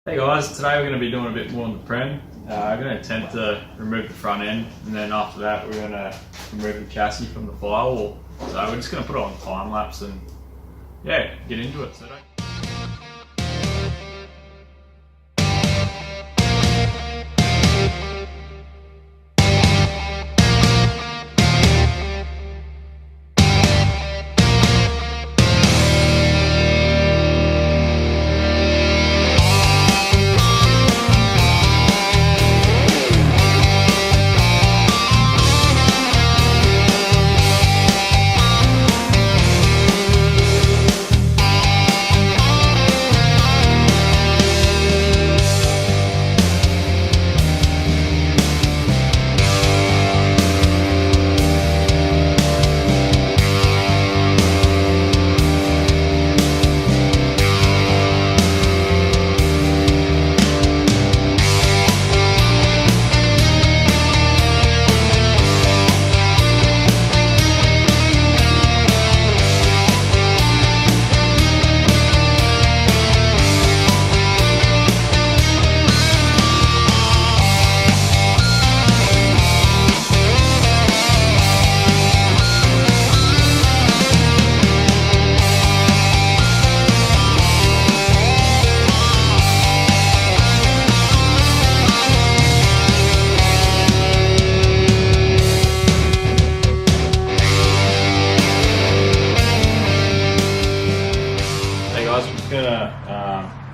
Hey guys, today we're going to be doing a bit more on the prem. I'm going to attempt to remove the front end, and then after that we're going to remove the chassis from the firewall. So we're just going to put it on time lapse and yeah, get into it.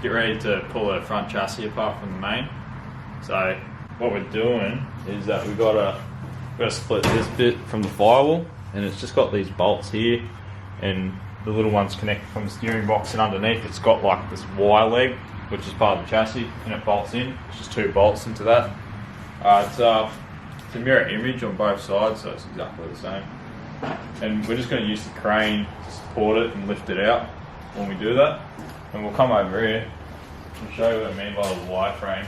Get ready to pull the front chassis apart from the main. So what we're doing is that we've got to split this bit from the firewall, and it's just got these bolts here, and the little ones connected from the steering box, and underneath it's got like this Y leg which is part of the chassis, and it bolts in. It's just 2 bolts into that. It's a mirror image on both sides, so it's exactly the same. And we're just going to use the crane to support it and lift it out when we do that. And we'll come over here and show you what I mean by the Y-frame.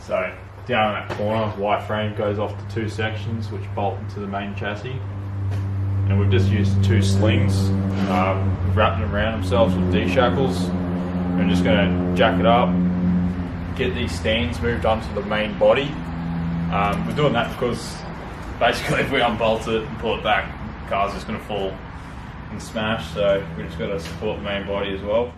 So down in that corner, Y-frame goes off to 2 sections which bolt into the main chassis. And we've just used 2 slings, we've wrapped them around themselves with D-shackles. We're just going to jack it up, get these stands moved onto the main body. We're doing that because basically if we unbolt it and pull it back, the car's just going to fall and smash, so we just got to support the main body as well.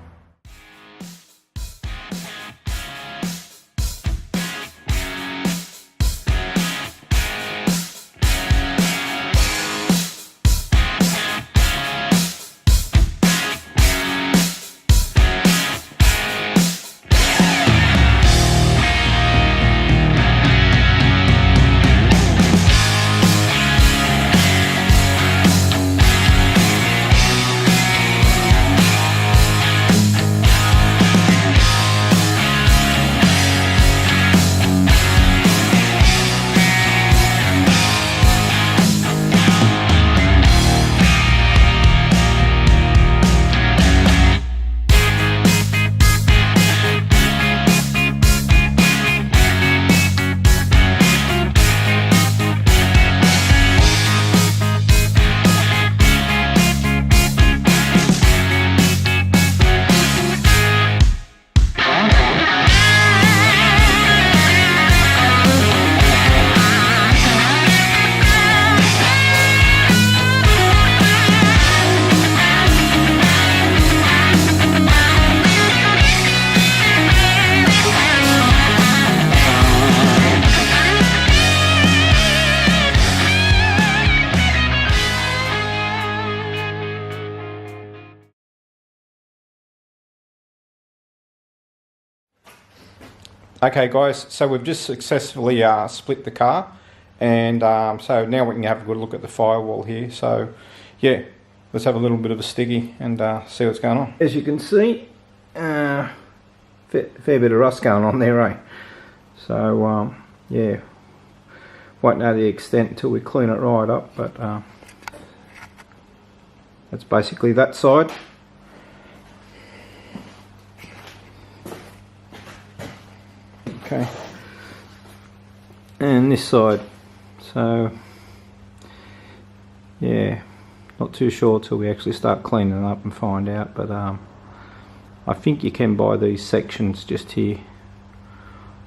Okay guys, so we've just successfully split the car, and so now we can have a good look at the firewall here. So yeah, let's have a little bit of a sticky and see what's going on. As you can see, fair bit of rust going on there, eh? So yeah, won't know the extent until we clean it right up, but that's basically that side. Okay, and this side, so yeah, not too sure till we actually start cleaning it up and find out, but I I think you can buy these sections just here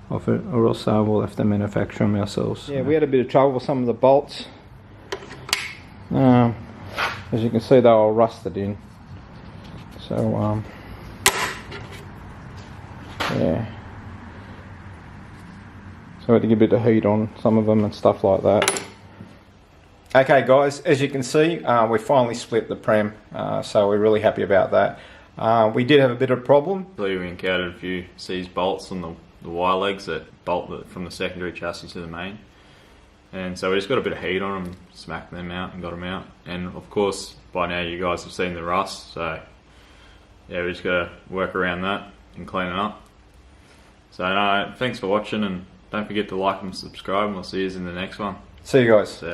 of it, or else we'll have to manufacture them ourselves. Yeah, we had a bit of trouble with some of the bolts. As you can see, they were rusted in. So yeah. So we had to get a bit of heat on some of them and stuff like that. Okay guys, as you can see, we finally split the prem, so we're really happy about that. We did have a bit of a problem. We encountered a few seized bolts on the wire legs that bolt from the secondary chassis to the main. And so we just got a bit of heat on them, smacked them out and got them out. And of course, by now you guys have seen the rust, so yeah, we just got to work around that and clean it up. So no, thanks for watching, and don't forget to like and subscribe, and we'll see you in the next one. See you guys. See ya.